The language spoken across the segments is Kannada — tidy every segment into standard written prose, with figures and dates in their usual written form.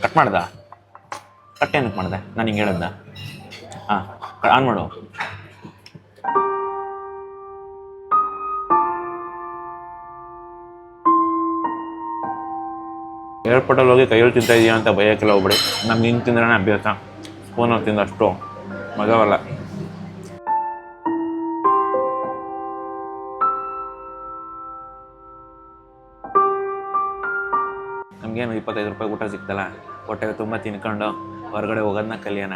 ಕಟ್ ಮಾಡ್ದ? ಕಟ್ ಏನಕ್ಕೆ ಮಾಡಿದೆ? ನಾನು ಹಿಂಗೆ ಹೇಳ್ದ? ಹಾಂ, ಆನ್ ಮಾಡು. ಏರ್ಪೋರ್ಟಲ್ಲಿ ಹೋಗಿ ಕೈಯಲ್ಲಿ ತಿಂತಾ ಇದೀಯ ಅಂತ ಭಯಕ್ಕೆಲ್ಲ ಹೋಗ್ಬಿಡಿ. ನಮ್ಗೆ ಹಿಂಗೆ ತಿಂದ್ರೆ ಅಭ್ಯಾಸ. ಫೋನಲ್ಲಿ ತಿಂದಷ್ಟು ಮಜವಲ್ಲ. ನಮಗೇನು 25 ರೂಪಾಯಿ ಊಟ ಸಿಗ್ತಲ್ಲ, ಹೊಟ್ಟೆಗೆ ತುಂಬ ತಿನ್ಕೊಂಡು ಹೊರಗಡೆ ಹೋಗೋದನ್ನ ಕಲಿಯೋಣ.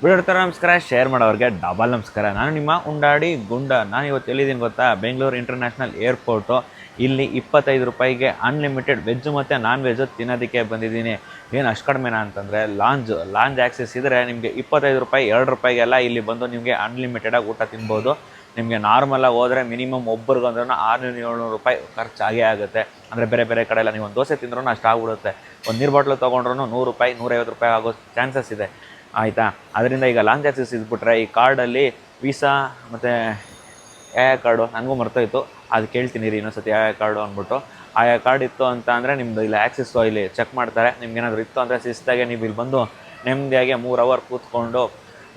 ಬಿಡಿರ್ತಾರೆ. ನಮಸ್ಕಾರ. ಶೇರ್ ಮಾಡೋರಿಗೆ ಡಬಲ್ ನಮಸ್ಕಾರ. ನಾನು ನಿಮ್ಮ ಉಂಡಾಡಿ ಗುಂಡ. ನಾನು ಇವತ್ತು ಎಲ್ಲಿದ್ದೀನಿ ಗೊತ್ತಾ? Bengaluru international airport. ಇಲ್ಲಿ 25 ರೂಪಾಯಿಗೆ ಅನ್ಲಿಮಿಟೆಡ್ ವೆಜ್ಜು ಮತ್ತು ನಾನ್ ವೆಜ್ಜು ತಿನ್ನೋದಕ್ಕೆ ಬಂದಿದ್ದೀನಿ. ಏನು ಅಷ್ಟು ಕಡಿಮೆನಾ ಅಂತಂದರೆ ಲಾಂಜ್ ಆ್ಯಕ್ಸೆಸ್ ಇದ್ದರೆ ನಿಮಗೆ 25 ರೂಪಾಯಿ 2 ರೂಪಾಯಿಗೆಲ್ಲ ಇಲ್ಲಿ ಬಂದು ನಿಮಗೆ ಅನ್ಲಿಮಿಟೆಡಾಗಿ ಊಟ ತಿನ್ಬೋದು. ನಿಮಗೆ ನಾರ್ಮಲಾಗಿ ಹೋದರೆ ಮಿನಿಮಮ್ ಒಬ್ಬರಿಗಂದ್ರೂ 600-700 ರೂಪಾಯಿ ಖರ್ಚಾಗೇ ಆಗುತ್ತೆ. ಅಂದರೆ ಬೇರೆ ಬೇರೆ ಕಡೆ ಎಲ್ಲ ನೀವು ಒಂದು ದೋಸೆ ತಿಂದ್ರೂ ಅಷ್ಟು ಆಗ್ಬಿಡುತ್ತೆ. ಒಂದು ನೀರು ಬಾಟ್ಲು ತೊಗೊಂಡ್ರೂ 100 ರೂಪಾಯಿ 150 ರೂಪಾಯಿ ಆಗೋ ಚಾನ್ಸಸ್ ಇದೆ, ಆಯಿತಾ? ಅದರಿಂದ ಈಗ ಲಾಂಜ್ ಆ್ಯಕ್ಸೆಸ್ ಇದ್ಬಿಟ್ರೆ ಈ ಕಾರ್ಡಲ್ಲಿ ವೀಸಾ ಮತ್ತು ಯಾವ ಕಾರ್ಡು ನನಗೂ ಮರ್ತೋಯ್ತು, ಅದು ಕೇಳ್ತೀನಿ ರೀ ಇನ್ನೊಂದು ಸತಿ ಯಾವ ಕಾರ್ಡು ಅಂದ್ಬಿಟ್ಟು. ಆಯಾ ಕಾರ್ಡ್ ಇತ್ತು ಅಂತ ಅಂದರೆ ನಿಮ್ಮದು ಇಲ್ಲಿ ಆ್ಯಕ್ಸೆಸ್ಸು ಇಲ್ಲಿ ಚೆಕ್ ಮಾಡ್ತಾರೆ. ನಿಮ್ಗೇನಾದರೂ ಇತ್ತು ಅಂದರೆ ಶಿಸ್ತಾಗೆ ನೀವು ಇಲ್ಲಿ ಬಂದು ನೆಮ್ಮದಿಯಾಗಿ 3 ಅವರ್ ಕೂತ್ಕೊಂಡು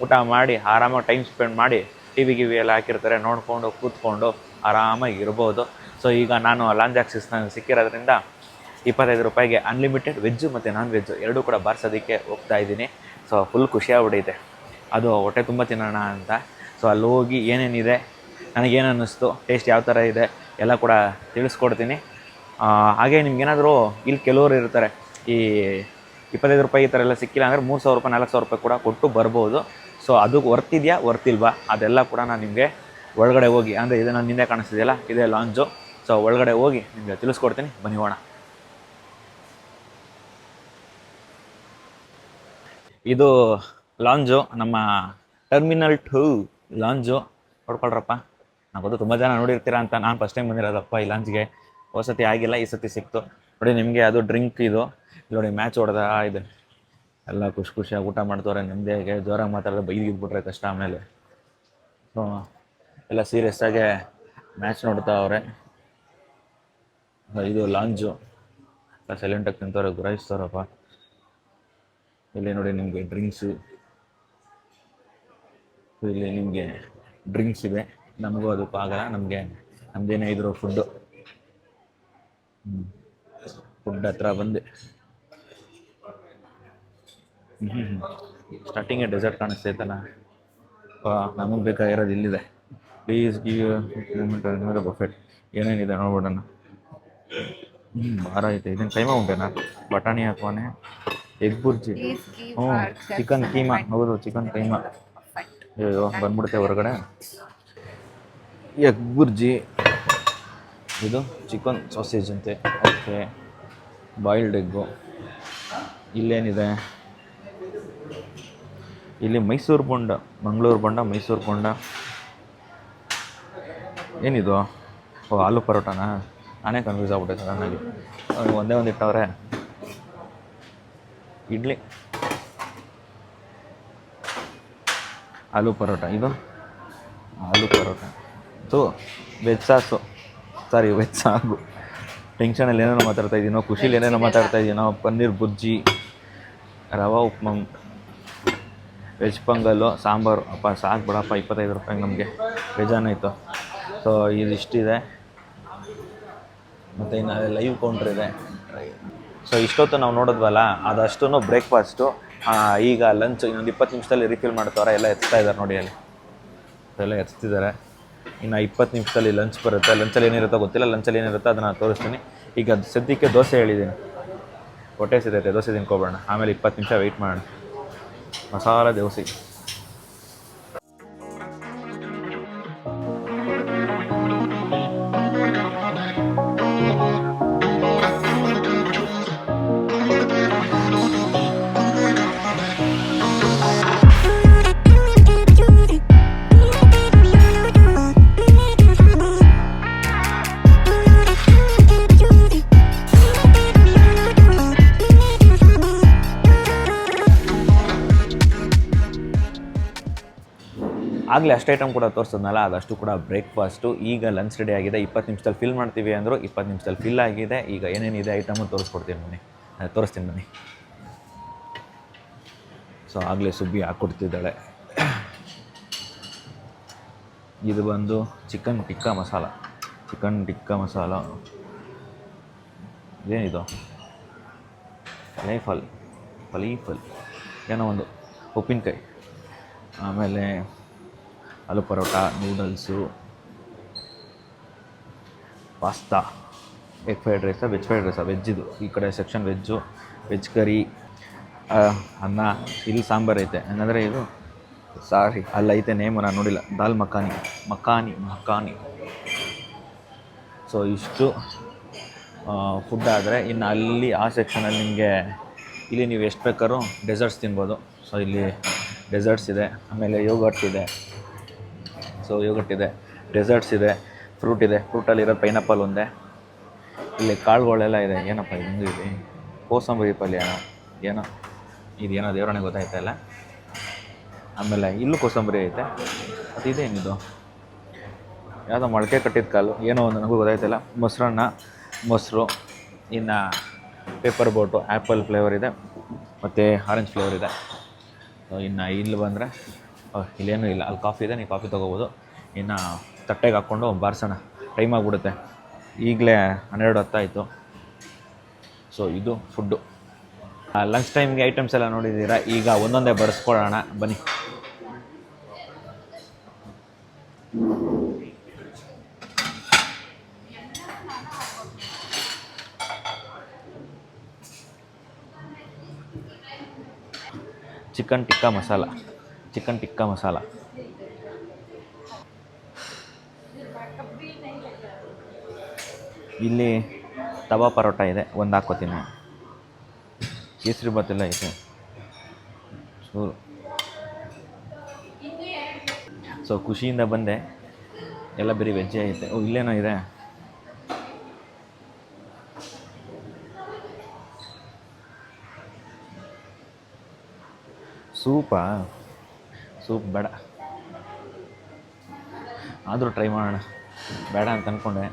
ಊಟ ಮಾಡಿ ಆರಾಮಾಗಿ ಟೈಮ್ ಸ್ಪೆಂಡ್ ಮಾಡಿ ಟಿ ವಿ ಎಲ್ಲ ಹಾಕಿರ್ತಾರೆ, ನೋಡಿಕೊಂಡು ಕೂತ್ಕೊಂಡು ಆರಾಮಾಗಿ ಇರ್ಬೋದು. ಸೊ ಈಗ ನಾನು ಲಾಂಜ್ ಆ್ಯಕ್ಸೆಸ್ ನನಗೆ ಸಿಕ್ಕಿರೋದ್ರಿಂದ 25 ರೂಪಾಯಿಗೆ ಅನ್ಲಿಮಿಟೆಡ್ ವೆಜ್ಜು ಮತ್ತು ನಾನ್ ವೆಜ್ಜು ಎರಡೂ ಕೂಡ ಬಾರಿಸೋದಕ್ಕೆ ಹೋಗ್ತಾ ಇದ್ದೀನಿ. ಸೊ ಫುಲ್ ಖುಷಿಯಾಗ್ಬಿಟ್ಟೈತೆ, ಅದು ಹೊಟ್ಟೆ ತುಂಬ ತಿನ್ನೋಣ ಅಂತ. ಸೊ ಅಲ್ಲಿ ಹೋಗಿ ಏನೇನಿದೆ, ನನಗೇನು ಅನ್ನಿಸ್ತು, ಟೇಸ್ಟ್ ಯಾವ ಥರ ಇದೆ ಎಲ್ಲ ಕೂಡ ತಿಳಿಸ್ಕೊಡ್ತೀನಿ. ಹಾಗೆ ನಿಮ್ಗೇನಾದರೂ ಇಲ್ಲಿ ಕೆಲವರು ಇರ್ತಾರೆ, ಈ 25 ರೂಪಾಯಿ ಈ ಥರ ಎಲ್ಲ ಸಿಕ್ಕಿಲ್ಲ ಅಂದರೆ 3000 ರೂಪಾಯಿ 4000 ರೂಪಾಯಿ ಕೂಡ ಕೊಟ್ಟು ಬರ್ಬೋದು. ಸೊ ಅದು ವರ್ತಿದೆಯಾ ವರ್ತಿಲ್ವಾ ಅದೆಲ್ಲ ಕೂಡ ನಾನು ನಿಮಗೆ ಒಳಗಡೆ ಹೋಗಿ, ಅಂದರೆ ಇದು ನಾನು ಹಿಂದೆ ಕಾಣಿಸ್ತಿದೆಯಲ್ಲ ಇದೇ ಲಾಂಜು. ಸೊ ಒಳಗಡೆ ಹೋಗಿ ನಿಮಗೆ ತಿಳಿಸ್ಕೊಡ್ತೀನಿ, ಬನ್ನಿ ಹೋಗೋಣ. ಇದು ಲಾಂಜು, ನಮ್ಮ ಟರ್ಮಿನಲ್ 2 ಲಾಂಜು. ನೋಡ್ಕೊಳ್ರಪ್ಪ, ನಾನು ಗೊತ್ತು ತುಂಬ ಜನ ನೋಡಿರ್ತೀರಾ ಅಂತ. ನಾನು ಫಸ್ಟ್ ಟೈಮ್ ಬಂದಿರೋದಪ್ಪ ಈ ಲಾಂಜ್ಗೆ. ಹೊಸತಿ ಆಗಿಲ್ಲ, ಈ ಸತಿ ಸಿಕ್ತು ನೋಡಿ. ನಿಮಗೆ ಅದು ಡ್ರಿಂಕ್ ಇದು ನೋಡಿ, ಮ್ಯಾಚ್ ಹೊಡೆದ ಇದೆ ಎಲ್ಲ ಖುಷಿಯಾಗಿ ಊಟ ಮಾಡ್ತವ್ರೆ. ನೆಮ್ಮದಿಯಾಗೆ ಜೋರಾಗಿ ಮಾತಾಡಿದ್ರೆ ಬೈದಿದ್ಬಿಟ್ರೆ ಕಷ್ಟ ಆಮೇಲೆ. ಸೊ ಎಲ್ಲ ಸೀರಿಯಸ್ಸಾಗೆ ಮ್ಯಾಚ್ ನೋಡ್ತಾವ್ರೆ. ಇದು ಲಾಂಜು, ಎಲ್ಲ ಸೈಲೆಂಟಾಗಿ ತಿಂತವ್ರೆ, ಗುರಾಯಿಸ್ತವ್ರಪ್ಪ. ಇಲ್ಲಿ ನೋಡಿ ನಿಮಗೆ ಡ್ರಿಂಕ್ಸು, ಇಲ್ಲಿ ನಿಮಗೆ ಡ್ರಿಂಕ್ಸ್ ಇದೆ. ನಮಗೂ ಅದಕ್ಕೂ ಆಗಲ್ಲ, ನಮ್ಮದೇನೇ ಇದ್ರು ಫುಡ್ಡು. ಫುಡ್ ಹತ್ರ ಬಂದು ಸ್ಟಾರ್ಟಿಂಗೇ ಡೆಸರ್ಟ್ ಕಾಣಿಸ್ತೈತಲ್ಲ, ನಮಗೆ ಬೇಕಾಗಿರೋದು ಇಲ್ಲಿದೆ. Please give buffet. ಏನೇನಿದೆ ನೋಡ್ಬಿಡೋಣ. ಭಾರ ಐತೆ. ಇದನ್ನು ಕೈಮಾ ಉಂಟೇನಾ? ಬಟಾಣಿ ಹಾಕೋನೆ, ಎಗ್ ಬುರ್ಜಿ, ಚಿಕನ್ ಕೀಮಾ. ಹೌದು, ಚಿಕನ್ ಕೈಮಾ. ಅಯ್ಯೋ ಬಂದ್ಬಿಡುತ್ತೆ ಹೊರಗಡೆ. ಎಗ್ ಬುರ್ಜಿ, ಇದು ಚಿಕನ್ ಸಾಸೇಜ್ ಅಂತೆ. Okay, boiled egg. ಇಲ್ಲೇನಿದೆ? ಇಲ್ಲಿ ಮೈಸೂರು ಬೋಂಡ, ಮಂಗಳೂರು ಬೋಂಡ, ಮೈಸೂರು ಬೋಂಡ. ಏನಿದು? ಓ, ಆಲೂ ಪರೋಟಾನಾ? ನಾನೇ ಕನ್ಫ್ಯೂಸ್ ಆಗ್ಬಿಟ್ಟೆ ಸಡನ್ನಾಗಿ. ಒಂದೇ ಒಂದು ಇಟ್ಟವ್ರೆ. ಇಡ್ಲಿ, ಆಲೂ ಪರೋಟ. ಇದು ಆಲೂ ಪರೋಟ. ಸೊ ವೆಜ್ ಸಾಸು, ಸಾರಿ ವೆಜ್ ಸಾಗು. ಟೆನ್ಷನಲ್ಲಿ ಏನೇನೋ ಮಾತಾಡ್ತಾ ಇದ್ದೀನೋ, ಖುಷಿಲಿ ಏನೇನೋ ಮಾತಾಡ್ತಾ ಇದ್ದೀನೋ. ಪನ್ನೀರ್ ಬುರ್ಜಿ, ರವಾ ಉಪ್ಮಾ, ವೆಜ್ ಪೊಂಗಲ್ಲು, ಸಾಂಬಾರು. ಅಪ್ಪ ಸಾಕು ಬಿಡಪ್ಪ, 25 ರೂಪಾಯಿಗೆ ನಮಗೆ ಬೇಜಾನಾಯಿತು. ಸೊ ಇದಿಷ್ಟಿದೆ. ಮತ್ತು ಇನ್ನು ಲೈವ್ ಕೌಂಟ್ರ್ ಇದೆ. ಸೊ ಇಷ್ಟೊತ್ತು ನಾವು ನೋಡಿದ್ವಲ್ಲ, ಅದಷ್ಟು ಬ್ರೇಕ್ಫಾಸ್ಟು. ಈಗ ಲಂಚ್ ಇನ್ನೊಂದು 20 ನಿಮಿಷದಲ್ಲಿ ರಿಫಿಲ್ ಮಾಡ್ತವ್ರೆ. ಎಲ್ಲ ಎತ್ತಾ ಇದ್ದಾರೆ ನೋಡಿ, ಅಲ್ಲಿ ಎಲ್ಲ ಎತ್ತಿದ್ದಾರೆ. ಇನ್ನು 20 ನಿಮಿಷದಲ್ಲಿ ಲಂಚ್ ಬರುತ್ತೆ. ಲಂಚಲ್ಲಿ ಏನಿರುತ್ತೋ ಗೊತ್ತಿಲ್ಲ, ಲಂಚಲ್ಲಿ ಏನಿರುತ್ತೋ ಅದನ್ನು ತೋರಿಸ್ತೀನಿ. ಈಗ ಸದ್ಯಕ್ಕೆ ದೋಸೆ ಹೇಳಿದ್ದೀನಿ, ಹೊಟ್ಟೆ ಸಿದೈತೆ, ದೋಸೆ ತಿನ್ಕೊಬೇಡ. ಆಮೇಲೆ 20 ನಿಮಿಷ ವೆಯ್ಟ್ ಮಾಡೋಣ. ಮಸಾಲ ದೋಸೆ. ಆಗಲೇ ಅಷ್ಟು ಐಟಮ್ ಕೂಡ ತೋರಿಸಿದ್ನಲ್ಲ, ಅದಷ್ಟು ಕೂಡ ಬ್ರೇಕ್ಫಾಸ್ಟು. ಈಗ ಲಂಚ್ ರೆಡಿ ಆಗಿದೆ. 20 ನಿಮಿಷದಲ್ಲಿ ಫಿಲ್ ಮಾಡ್ತೀವಿ ಅಂದರು, 20 ನಿಮಿಷದಲ್ಲಿ ಫಿಲ್ ಆಗಿದೆ. ಈಗ ಏನೇನಿದೆ ಐಟಮು ತೋರಿಸ್ತೀನಿ ಬನ್ನಿ. ಸೊ ಆಗಲೇ ಸುಬ್ಬಿ ಹಾಕ್ಕೊಡ್ತಿದ್ದಾಳೆ. ಇದು ಬಂದು ಚಿಕನ್ ಟಿಕ್ಕಾ ಮಸಾಲ. ಇದೇನಿದು ಫಲೀಫಲ್ ಏನೋ ಒಂದು ಉಪ್ಪಿನಕಾಯಿ. ಆಮೇಲೆ aloo paratha, noodles, pasta, egg fried rice, ವೆಜ್ಜಿದು. ಈ ಕಡೆ ಸೆಕ್ಷನ್ ವೆಜ್ ಕರಿ, ಅನ್ನ. ಇಲ್ಲಿ ಸಾಂಬಾರು ಐತೆ. ಹಂಗಂದರೆ ಇದು ಅಲ್ಲೈತೆ ನೇಮು ನಾನು ನೋಡಿಲ್ಲ. ದಾಲ್ ಮಖಾನಿ. ಸೊ ಇಷ್ಟು ಫುಡ್ ಆದರೆ, ಇನ್ನು ಅಲ್ಲಿ ಆ ಸೆಕ್ಷನಲ್ಲಿ ನಿಮಗೆ ಇಲ್ಲಿ ನೀವು ಎಷ್ಟು ಬೇಕಾದ್ರೂ ಡೆಸರ್ಟ್ಸ್ ತಿನ್ಬೋದು. ಸೊ ಇಲ್ಲಿ ಡೆಸರ್ಟ್ಸ್ ಇದೆ, ಆಮೇಲೆ ಯೋಗರ್ಟ್ ಇದೆ, ಡೆಸರ್ಟ್ಸ್ ಇದೆ, ಫ್ರೂಟ್ ಇದೆ. ಫ್ರೂಟಲ್ಲಿರೋದು ಪೈನಾಪಲ್ ಒಂದೇ. ಇಲ್ಲಿ ಕಾಳುಗಳೆಲ್ಲ ಇದೆ. ಏನಪ್ಪ ಇದು ಇದೆ, ಕೋಸಂಬರಿ ಪಲ್ಯ ಏನೋ ಇದೇನೋ ದೇವರೇ ಗೊತ್ತಾಯ್ತಾ ಇಲ್ಲ. ಆಮೇಲೆ ಇಲ್ಲೂ ಕೋಸಂಬರಿ ಐತೆ. ಮತ್ತು ಇದೇನಿದು, ಯಾವುದೋ ಮೊಳಕೆ ಕಟ್ಟಿದ ಕಾಲು ಏನೋ ಒಂದು, ನನಗೂ ಗೊತ್ತಾಯ್ತಿಲ್ಲ. ಮೊಸರು, ಇನ್ನು ಪೇಪರ್ ಬೋಟು, ಆ್ಯಪಲ್ ಫ್ಲೇವರ್ ಇದೆ, ಮತ್ತು ಆರೆಂಜ್ ಫ್ಲೇವರ್ ಇದೆ. ಇನ್ನು ಇಲ್ಲಿ ಬಂದರೆ ಇಲ್ಲೇನೂ ಇಲ್ಲ. ಅಲ್ಲಿ ಕಾಫಿ ಇದೆ, ನೀವು ಕಾಫಿ ತೊಗೋಬೋದು. ಇನ್ನು ತಟ್ಟೆಗೆ ಹಾಕ್ಕೊಂಡು ಬಾರಿಸೋಣ, ಟೈಮ್ ಆಗಿಬಿಡುತ್ತೆ. ಈಗಲೇ 12 ಹೊತ್ತಾಯಿತು. ಸೊ ಇದು ಫುಡ್ಡು. ಲಂಚ್ ಟೈಮ್ಗೆ ಐಟಮ್ಸ್ ಎಲ್ಲ ನೋಡಿದ್ದೀರಾ. ಈಗ ಒಂದೊಂದೇ ಬಡಿಸ್ಕೊಳ್ಳೋಣ ಬನ್ನಿ. ಚಿಕನ್ ಟಿಕ್ಕಾ ಮಸಾಲ. ಇಲ್ಲಿ ತವಾ ಪರೋಟ ಇದೆ, ಒಂದು ಹಾಕ್ಕೋತೀನಿ. ಕೇಸರಿ ಬಾತ್ ಎಲ್ಲ ಐತೆ. ಸೊ ಖುಷಿಯಿಂದ ಬಂದೆ, ಎಲ್ಲ ಬರೀ ವೆಜ್ಜೇ ಐತೆ. ಇಲ್ಲೇನೋ ಇದೆ, ಸೂಪ್ ಬೇಡ, ಆದರೂ ಟ್ರೈ ಮಾಡೋಣ. ಬೇಡ ಅಂತ ಅಂದ್ಕೊಂಡೆ.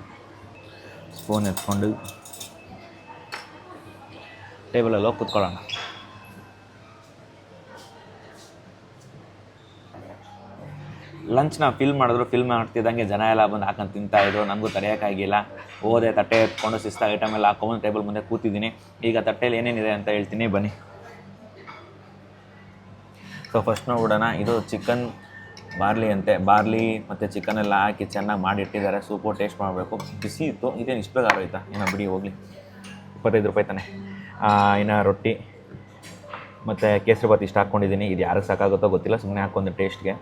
ಸ್ಪೂನ್ ಎತ್ಕೊಂಡು ಟೇಬಲಲ್ಲಿ ಹೋಗಿ ಕೂತ್ಕೊಳ್ಳೋಣ. ಲಂಚ್ನ ಫಿಲ್ ಮಾಡ್ತಿದ್ದಂಗೆ ಜನ ಎಲ್ಲ ಬಂದು ಹಾಕೊಂಡು ತಿಂತಾಯಿದ್ರು. ನನಗೂ ತಡೆಯೋಕ್ಕಾಗಿಲ್ಲ. ಹೋದೆ, ತಟ್ಟೆ ಎತ್ಕೊಂಡು ಶಿಸ್ತಾಗಿ ಐಟಮ್ ಎಲ್ಲ ಹಾಕೊಂಬಂದು ಟೇಬಲ್ ಮುಂದೆ ಕೂತಿದ್ದೀನಿ. ಈಗ ತಟ್ಟೆಯಲ್ಲಿ ಏನೇನಿದೆ ಅಂತ ಹೇಳ್ತೀನಿ ಬನ್ನಿ. ಸೊ ಫಸ್ಟ್ ನೋಡೋಣ. ಇದು ಚಿಕನ್ ಬಾರ್ಲಿ ಮತ್ತು ಚಿಕನೆಲ್ಲ ಹಾಕಿ ಚೆನ್ನಾಗಿ ಮಾಡಿಟ್ಟಿದ್ದಾರೆ. ಸೂಪು ಟೇಸ್ಟ್ ಮಾಡಬೇಕು. ಬಿಸಿ ಇತ್ತು. ಇದೇನು ಇಷ್ಟು ಬೇಗ ಆಗೋಯ್ತಾ? ಏನೋ ಬಿಡಿ ಹೋಗಲಿ. 25 ರೂಪಾಯಿ ತಾನೆ. ಇನ್ನು ರೊಟ್ಟಿ ಮತ್ತು ಕೇಸರಿ ಬಾತ್ ಇಷ್ಟು ಹಾಕ್ಕೊಂಡಿದ್ದೀನಿ. ಇದು ಯಾರಿಗೆ ಸಾಕಾಗುತ್ತೋ ಗೊತ್ತಿಲ್ಲ, ಸುಮ್ಮನೆ ಹಾಕ್ಕೊಂಡು ಟೇಸ್ಟ್ಗೆ.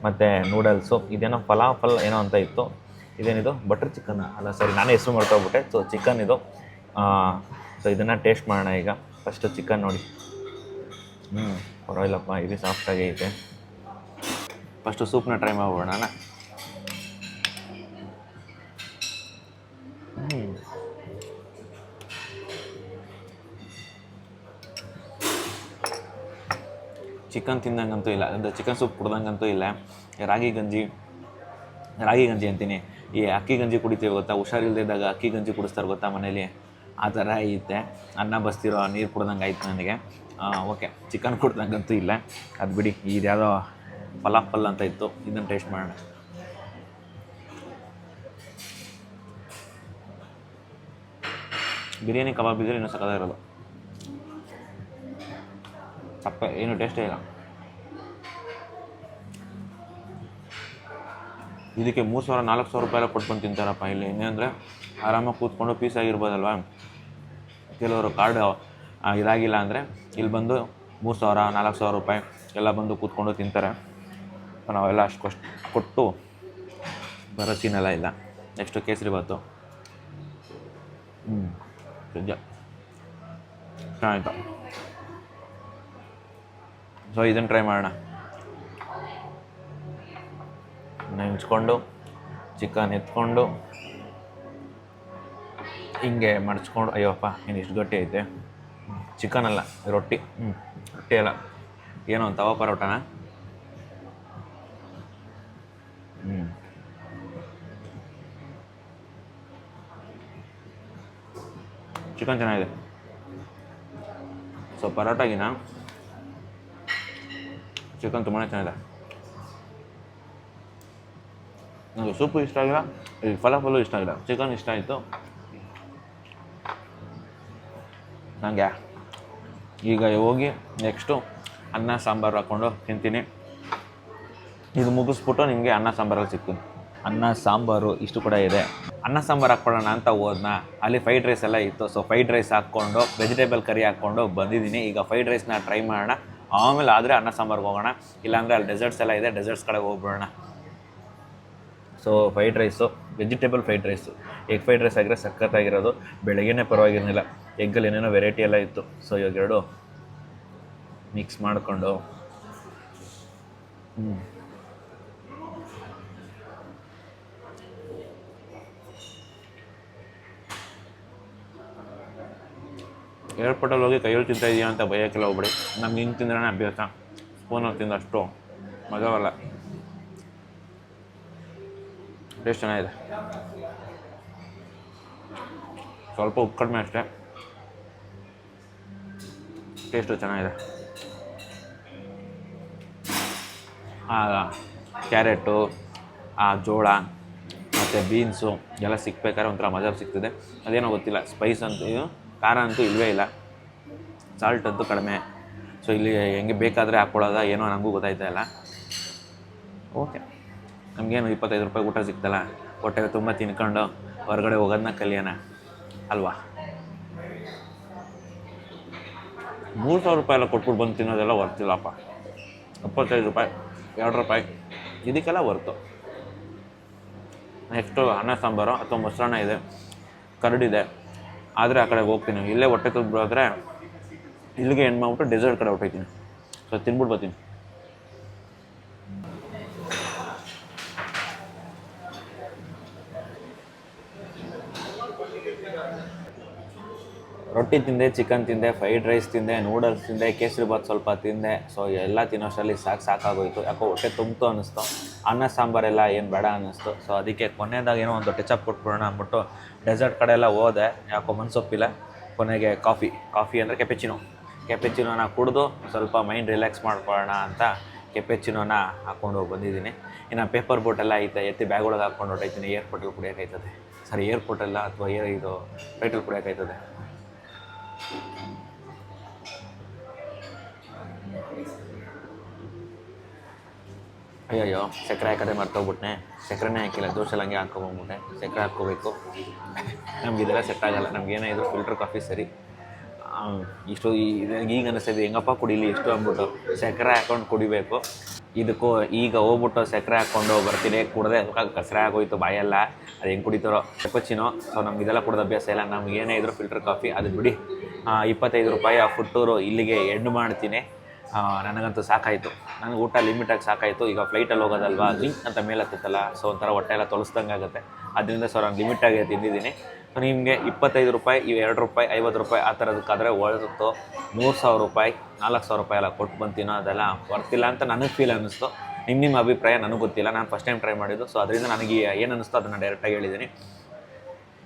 ಮತ್ತು ನೂಡಲ್ಸು, ಇದೇನೋ ಫಲಾಫಲ್ ಏನೋ ಅಂತ ಇತ್ತು. ಇದೇನಿದು ಬಟರ್ ಚಿಕನ್ ಅಲ್ಲ, ಸರಿ ನಾನೇ ಹೆಸರು ಮಾಡ್ಕೊಬಿಟ್ಟೆ. ಸೊ ಚಿಕನ್ ಇದು. ಸೊ ಇದನ್ನು ಟೇಸ್ಟ್ ಮಾಡೋಣ ಈಗ. ಫಸ್ಟು ಚಿಕನ್ ನೋಡಿ. ಪರವಾಗಿಲ್ಲಪ್ಪ, ಇದು ಸಾಫ್ಟಾಗಿ ಐತೆ. ಫಸ್ಟು ಸೂಪ್ನ ಟ್ರೈ ಮಾಡ್ಬಿಡೋಣ. ಚಿಕನ್ ತಿಂದಂಗಂತೂ ಇಲ್ಲ, ಅಂದರೆ ಚಿಕನ್ ಸೂಪ್ ಕುಡ್ದಂಗಂತೂ ಇಲ್ಲ. ರಾಗಿ ಗಂಜಿ ಅಂತೀನಿ, ಈ ಅಕ್ಕಿ ಗಂಜಿ ಕುಡಿತೀವಿ ಗೊತ್ತಾ, ಹುಷಾರಿಲ್ದಿದ್ದಾಗ ಅಕ್ಕಿ ಗಂಜಿ ಕುಡಿಸ್ತಾರೆ ಗೊತ್ತಾ ಮನೇಲಿ, ಆ ಥರ ಐತೆ. ಅನ್ನ ಬಸ್ತಿರೋ ನೀರು ಕುಡ್ದಂಗೆ ಆಯ್ತು ನನಗೆ. ಓಕೆ, ಚಿಕನ್ ಕುಡ್ದಂಗಂತೂ ಇಲ್ಲ, ಅದು ಬಿಡಿ. ಇದು ಯಾವುದೋ ಫಲಾಫಲ್ ಅಂತ ಇತ್ತು, ಇದನ್ನು ಟೇಸ್ಟ್ ಮಾಡೋಣ. ಬಿರಿಯಾನಿ ಕಬಾಬ್ ಇದ್ರೆ ಇನ್ನೂ ಸಕ್ಕತ್ತಾಗಿರೋದು. ಸಪ್ಪೆ, ಏನು ಟೇಸ್ಟೇ ಇಲ್ಲ. ಇದಕ್ಕೆ 3,000-4,000 ರೂಪಾಯಿ ಎಲ್ಲ ಕೊಟ್ಕೊಂಡು ತಿಂತಾರಪ್ಪ ಇಲ್ಲಿ. ಇನ್ನೇಂದರೆ ಆರಾಮಾಗಿ ಕೂತ್ಕೊಂಡು ಪೀಸ್ ಆಗಿರ್ಬೋದಲ್ವ. ಕೆಲವರು ಕಾರ್ಡ್ ಇದಾಗಿಲ್ಲ ಅಂದರೆ ಇಲ್ಲಿ ಬಂದು 3,000-4,000 ರೂಪಾಯಿ ಎಲ್ಲ ಬಂದು ಕೂತ್ಕೊಂಡು ತಿಂತಾರೆ. ನಾವೆಲ್ಲ ಅಷ್ಟು ಕೊಟ್ಟು ಬರೋ ಸೀನೆಲ್ಲ ಇಲ್ಲ. ನೆಕ್ಸ್ಟು ಕೇಸರಿ ಬಾತು. ಚೆನ್ನಾಗಿತ್ತು. ಸೊ ಇದನ್ನು ಟ್ರೈ ಮಾಡೋಣ. ನೆಂಚ್ಕೊಂಡು ಚಿಕನ್ ಎತ್ಕೊಂಡು ಹಿಂಗೆ ಮಡಚ್ಕೊಂಡು, ಅಯ್ಯೋಪ್ಪ ಏನು ಇಷ್ಟು ಗಟ್ಟಿ ಐತೆ. ಚಿಕನ್ ಅಲ್ಲ, ರೊಟ್ಟಿ. ರೊಟ್ಟಿ ಅಲ್ಲ, ಏನೋ ಒಂದು ತವಾ ಪರೋಟನ ಚಿಕನ್ ಚೆನ್ನಾಗಿದೆ. ಸೊ ಪರೋಟಾಗಿನ ಚಿಕನ್ ತುಂಬಾ ಚೆನ್ನಾಗಿದೆ. ನನಗೆ ಸೂಪು ಇಷ್ಟ ಆಗಿಲ್ಲ, ಈ ಫಲಾಫಲು ಇಷ್ಟ ಆಗಿಲ್ಲ, ಚಿಕನ್ ಇಷ್ಟ ಆಯಿತು ನನಗೆ. ಈಗ ಹೋಗಿ ನೆಕ್ಸ್ಟು ಅನ್ನ ಸಾಂಬಾರು ಹಾಕ್ಕೊಂಡು ತಿಂತೀನಿ. ಇದು ಮುಗಿಸ್ಬಿಟ್ಟು ನಿಮಗೆ ಅನ್ನ ಸಾಂಬಾರಲ್ಲಿ ಸಿಗ್ತೀನಿ. ಅನ್ನ ಸಾಂಬಾರು ಇಷ್ಟು ಕೂಡ ಇದೆ. ಅನ್ನ ಸಾಂಬಾರು ಹಾಕ್ಕೊಳ್ಳೋಣ ಅಂತ ಹೋದ್ನ, ಅಲ್ಲಿ ಫ್ರೈಡ್ ರೈಸ್ ಎಲ್ಲ ಇತ್ತು. ಸೊ ಫ್ರೈಡ್ ರೈಸ್ ಹಾಕ್ಕೊಂಡು ವೆಜಿಟೇಬಲ್ ಕರಿ ಹಾಕ್ಕೊಂಡು ಬಂದಿದ್ದೀನಿ. ಈಗ ಫ್ರೈಡ್ ರೈಸ್ನ ಟ್ರೈ ಮಾಡೋಣ, ಆಮೇಲೆ ಆದರೆ ಅನ್ನ ಸಾಂಬಾರ್ಗೆ ಹೋಗೋಣ. ಇಲ್ಲಾಂದರೆ ಅಲ್ಲಿ ಡೆಸರ್ಟ್ಸ್ ಎಲ್ಲ ಇದೆ, ಡೆಸರ್ಟ್ಸ್ ಕಡೆ ಹೋಗ್ಬಿಡೋಣ. So fried rice, vegetable fried rice, egg fried rice ಆಗಿರೋ ಸಖತ್ತಾಗಿರೋದು. ಬೆಳಗ್ಗೆನೇ ಪರವಾಗಿರಲಿಲ್ಲ, ಎಗ್ಗಲ್ಲಿ ಏನೇನೋ ವೆರೈಟಿ ಎಲ್ಲ ಇತ್ತು. ಸೊ ಇವಾಗ ಎರಡು ಮಿಕ್ಸ್ ಮಾಡಿಕೊಂಡು ಏರ್ಪೋರ್ಟಲ್ಲಿ ಹೋಗಿ ಕೈಯಲ್ಲಿ ತಿಂತಾ ಇದೆಯಾ ಅಂತ ಭಯಕ್ಕೆಲ್ಲ ಹೋಗ್ಬಿಡಿ. ನಮ್ಗೆ ಹಿಂಗೆ ತಿಂದ್ರೆ ಅಭ್ಯಾಸ, ಸ್ಪೂನಲ್ಲಿ ತಿಂದು ಅಷ್ಟು ಮಜವಲ್ಲ. ಟೇಸ್ಟ್ ಚೆನ್ನಾಗಿದೆ, ಸ್ವಲ್ಪ ಉಪ್ಪು ಕಡಿಮೆ ಅಷ್ಟೇ, ಟೇಸ್ಟು ಚೆನ್ನಾಗಿದೆ. ಕ್ಯಾರೆಟು, ಜೋಳ ಮತ್ತು ಬೀನ್ಸು ಎಲ್ಲ ಸಿಕ್ಬೇಕಾದ್ರೆ ಒಂಥರ ಮಜಾ ಸಿಗ್ತದೆ. ಅದೇನೋ ಗೊತ್ತಿಲ್ಲ, ಸ್ಪೈಸ್ ಅಂತೂ ಖಾರ ಅಂತೂ ಇಲ್ಲವೇ ಇಲ್ಲ, ಸಾಲ್ಟ್ ಅಂತೂ ಕಡಿಮೆ. ಸೊ ಇಲ್ಲಿ ಹೆಂಗೆ ಬೇಕಾದರೆ ಹಾಕ್ಕೊಳ್ಳೋದ ಏನೋ ನನಗೂ ಗೊತ್ತಾಯ್ತಾ ಇಲ್ಲ. ಓಕೆ, ನಮಗೇನು 25 ರೂಪಾಯಿ ಊಟ ಸಿಗ್ತಲ್ಲ, ಹೊಟ್ಟೆಗೆ ತುಂಬ ತಿನ್ಕೊಂಡು ಹೊರಗಡೆ ಹೋಗೋದನ್ನ ಕಲಿಯೋಣ ಅಲ್ವಾ. 3,000 ರೂಪಾಯಿ ಎಲ್ಲ ಕೊಟ್ಬಿಟ್ಟು ಬಂದು ತಿನ್ನೋದೆಲ್ಲ ವರ್ತಿಲ್ಲಪ್ಪ. 25 ರೂಪಾಯಿ, 2 ರೂಪಾಯಿ ಇದಕ್ಕೆಲ್ಲ ವರ್ತು. ನೆಕ್ಸ್ಟು ಅನ್ನ ಸಾಂಬಾರು ಅಥವಾ ಮೊಸರನ್ನ ಇದೆ, ಕರಡಿದೆ, ಆದರೆ ಆ ಕಡೆಗೆ ಹೋಗ್ತೀನಿ. ಇಲ್ಲೇ ಹೊಟ್ಟೆ ತುಂಬಿದ್ರೆ ಇಲ್ಲಿಗೆ ಏನು ಮಾಡ್ಬಿಟ್ಟು ಡೆಸರ್ಟ್ ಕಡೆ ಹೊಟ್ಟೋಗ್ತೀನಿ. ಸೊ ತಿನ್ಬಿಟ್ಟು ಬರ್ತೀನಿ. ರೊಟ್ಟಿ ತಿಂದೆ, ಚಿಕನ್ ತಿಂದೆ, ಫ್ರೈಡ್ ರೈಸ್ ತಿಂದೆ, ನೂಡಲ್ಸ್ ತಿಂದೆ, ಕೇಸರಿ ಬಾತ್ ಸ್ವಲ್ಪ ತಿಂದೆ. ಸೊ ಎಲ್ಲ ತಿನ್ನೋಷ್ಟರಲ್ಲಿ ಸಾಕಾಗೋಯಿತು. ಯಾಕೋ ಹೊಟ್ಟೆ ತುಂಬಿತು ಅನ್ನಿಸ್ತು. ಅನ್ನ ಸಾಂಬಾರೆಲ್ಲ ಏನು ಬೇಡ ಅನ್ನಿಸ್ತು. ಸೊ ಅದಕ್ಕೆ ಕೊನೆಯದಾಗ ಏನೋ ಒಂದು ಟಚಪ್ ಕೊಟ್ಬಿಡೋಣ ಅಂದ್ಬಿಟ್ಟು ಡೆಸರ್ಟ್ ಕಡೆ ಎಲ್ಲ ಹೋದೆ. ಯಾಕೋ ಮನಸ್ಸೊಪ್ಪಿಲ್ಲ. ಕೊನೆಗೆ ಕಾಫಿ ಅಂದರೆ ಕೆಪೆಚಿನೋನ ಕುಡಿದು ಸ್ವಲ್ಪ ಮೈಂಡ್ ರಿಲ್ಯಾಕ್ಸ್ ಮಾಡ್ಕೊಳ್ಳೋಣ ಅಂತ ಕೆಪೆಚಿನೋನ ಹಾಕ್ಕೊಂಡು ಬಂದಿದ್ದೀನಿ. ಇನ್ನು ಪೇಪರ್ ಬೋಟೆಲ್ಲ ಐತೆ, ಎತ್ತಿ ಬ್ಯಾಗ್ ಒಳಗೆ ಹಾಕ್ಕೊಂಡು ಹೊಟ್ಟೈತೀನಿ. ಏರ್ಪೋರ್ಟಲ್ಲಿ ಕುಡಿಯೋಕ್ಕಾಯ್ತದೆ, ಸರಿ ಏರ್ಪೋರ್ಟೆಲ್ಲ ಅಥವಾ ಇದು ಫ್ಲೈಟಲ್ಲಿ ಕುಡಿಯೋಕ್ಕಾಯ್ತದೆ. ಅಯ್ಯಯ್ಯೋ, ಸಕ್ಕರೆ ಹಾಕೋದೇ ಮರ್ತೋಗ್ಬಿಟ್ನೆ. ಸಕ್ಕರೆನೇ ಹಾಕಿಲ್ಲ, ದೋಸೆಲ್ಲ ಹಂಗೆ ಹಾಕ್ಕೊಬಂದ್ಬಿಟ್ಟೆ. ಸಕ್ಕರೆ ಹಾಕ್ಕೋಬೇಕು, ನಮಗಿದೆಲ್ಲ ಸೆಟ್ ಆಗೋಲ್ಲ. ನಮಗೇನೇ ಇದು ಫಿಲ್ಟರ್ ಕಾಫಿ ಸರಿ. ಇಷ್ಟು ಈಗ ಅನ್ನಿಸ್ತಿದೆ, ಹೆಂಗಪ್ಪ ಕುಡೀಲಿ ಇಷ್ಟು ಅಂದ್ಬಿಟ್ಟು ಸಕ್ಕರೆ ಹಾಕ್ಕೊಂಡು ಕುಡಿಬೇಕು. ಇದಕ್ಕೂ ಈಗ ಹೋಗ್ಬಿಟ್ಟು ಸಕ್ಕರೆ ಹಾಕ್ಕೊಂಡು ಬರ್ತೀನಿ, ಕುಡ್ದೆ ಕಸರೆ ಆಗೋಯ್ತು ಬಾಯೆಲ್ಲ. ಅದು ಹೆಂಗೆ ಕುಡಿತಾರೋ ಕೆಪಚಿನೋ. ಸೊ ನಮಗಿದೆಲ್ಲ ಕುಡ್ದು ಅಭ್ಯಾಸ ಇಲ್ಲ. ನಮಗೇನೇ ಇದ್ರು ಫಿಲ್ಟರ್ ಕಾಫಿ ಅದು ಬಿಡಿ. 25 ರೂಪಾಯಿ ಆ ಫುಡ್ ಟೂರು ಇಲ್ಲಿಗೆ ಎಂಡ್ ಮಾಡ್ತೀನಿ. ನನಗಂತೂ ಸಾಕಾಯಿತು, ನನಗೆ ಊಟ ಲಿಮಿಟಾಗಿ ಸಾಕಾಯಿತು. ಈಗ ಫ್ಲೈಟಲ್ಲಿ ಹೋಗೋದಲ್ವಾ, ಜಿಂಕ್ ಅಂತ ಮೇಲೆ ಹತ್ತುತ್ತಲ್ಲ, ಸೊ ಒಂಥರ ಹೊಟ್ಟೆ ಎಲ್ಲ ತೊಳಸ್ದಂಗೆ ಆಗುತ್ತೆ. ಅದರಿಂದ ಸೊ ನಾನು ಲಿಮಿಟಾಗಿ ತಿಂದಿದ್ದೀನಿ. ಸೊ ನಿಮಗೆ 25 ರೂಪಾಯಿ, 2 ರೂಪಾಯಿ, 50 ರೂಪಾಯಿ ಆ ಥರದಕ್ಕಾದರೆ ಒಳ್ಳೆದಿತ್ತು. 3,000 ರೂಪಾಯಿ, 4,000 ರೂಪಾಯಿ ಎಲ್ಲ ಕೊಟ್ಟು ಬಂತೀನೋ ಅದೆಲ್ಲ ಬರ್ತಿಲ್ಲ ಅಂತ ನನಗೆ ಫೀಲ್ ಅನ್ನಿಸ್ತು. ನಿಮ್ಮ ಅಭಿಪ್ರಾಯ ನನಗೆ ಗೊತ್ತಿಲ್ಲ, ನಾನು ಫಸ್ಟ್ ಟೈಮ್ ಟ್ರೈ ಮಾಡಿದ್ದು. ಸೊ ಅದರಿಂದ ನನಗೆ ಏನು ಅನ್ನಿಸ್ತೋ ಅದನ್ನು ಡೈರೆಕ್ಟಾಗಿ ಹೇಳಿದ್ದೀನಿ.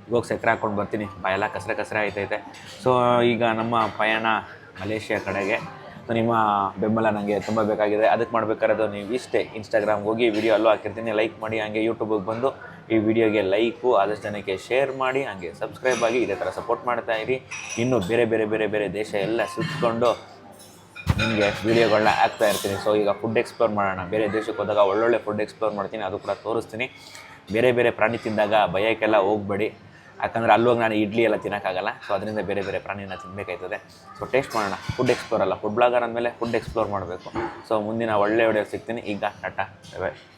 ಇವಾಗ ಸಕ್ಕರೆ ಹಾಕ್ಕೊಂಡು ಬರ್ತೀನಿ, ಬಾಯೆಲ್ಲ ಕಸರೆ ಆಯ್ತೈತೆ. ಸೊ ಈಗ ನಮ್ಮ ಪಯಣ ಮಲೇಷ್ಯಾ ಕಡೆಗೆ. ಸೊ ನಿಮ್ಮ ಬೆಂಬಲ ನನಗೆ ತುಂಬ ಬೇಕಾಗಿದೆ. ಅದಕ್ಕೆ ಮಾಡಬೇಕಾಗಿರೋದು ನೀವು ಇಷ್ಟೇ, ಇನ್ಸ್ಟಾಗ್ರಾಮ್ಗೆ ಹೋಗಿ ವಿಡಿಯೋ ಅಲ್ಲೂ ಹಾಕಿರ್ತೀನಿ, ಲೈಕ್ ಮಾಡಿ. ಹಂಗೆ ಯೂಟ್ಯೂಬಿಗೆ ಬಂದು ಈ ವಿಡಿಯೋಗೆ ಲೈಕು, ಆದಷ್ಟು ಜನಕ್ಕೆ ಶೇರ್ ಮಾಡಿ, ಹಂಗೆ ಸಬ್ಸ್ಕ್ರೈಬ್ ಆಗಿ ಇದೇ ಥರ ಸಪೋರ್ಟ್ ಮಾಡ್ತಾಯಿರಿ. ಇನ್ನೂ ಬೇರೆ ದೇಶ ಎಲ್ಲ ಸುತ್ತಕೊಂಡು ನಿಮಗೆ ವೀಡಿಯೋಗಳನ್ನ ಹಾಕ್ತಾ ಇರ್ತೀನಿ. ಸೊ ಈಗ ಫುಡ್ ಎಕ್ಸ್ಪ್ಲೋರ್ ಮಾಡೋಣ. ಬೇರೆ ದೇಶಕ್ಕೆ ಹೋದಾಗ ಒಳ್ಳೊಳ್ಳೆ ಫುಡ್ ಎಕ್ಸ್ಪ್ಲೋರ್ ಮಾಡ್ತೀನಿ, ಅದು ಕೂಡ ತೋರಿಸ್ತೀನಿ. ಬೇರೆ ಪ್ರಾಣಿ ತಿಂದಾಗ ಭಯಕ್ಕೆಲ್ಲ ಹೋಗಬೇಡಿ, ಯಾಕಂದರೆ ಅಲ್ಲೋಗಿ ನಾನು ಇಡ್ಲಿ ಎಲ್ಲ ತಿನ್ನೋಕ್ಕಾಗಲ್ಲ. ಸೊ ಅದರಿಂದ ಬೇರೆ ಪ್ರಾಣಿನ ತಿನ್ನಬೇಕಾಯ್ತದೆ. ಸೊ ಟೇಸ್ಟ್ ಮಾಡೋಣ. ಫುಡ್ ಎಕ್ಸ್ಪ್ಲೋರ್ ಅಲ್ಲ, ಫುಡ್ ಬ್ಲಾಗರ್ ಅಂದಮೇಲೆ ಫುಡ್ ಎಕ್ಸ್ಪ್ಲೋರ್ ಮಾಡಬೇಕು. ಸೊ ಮುಂದಿನ ಒಳ್ಳೆ ವಿಡಿಯೋ ಸಿಗ್ತೀನಿ. ಈಗ ಟಾಟಾ, ಬೈ.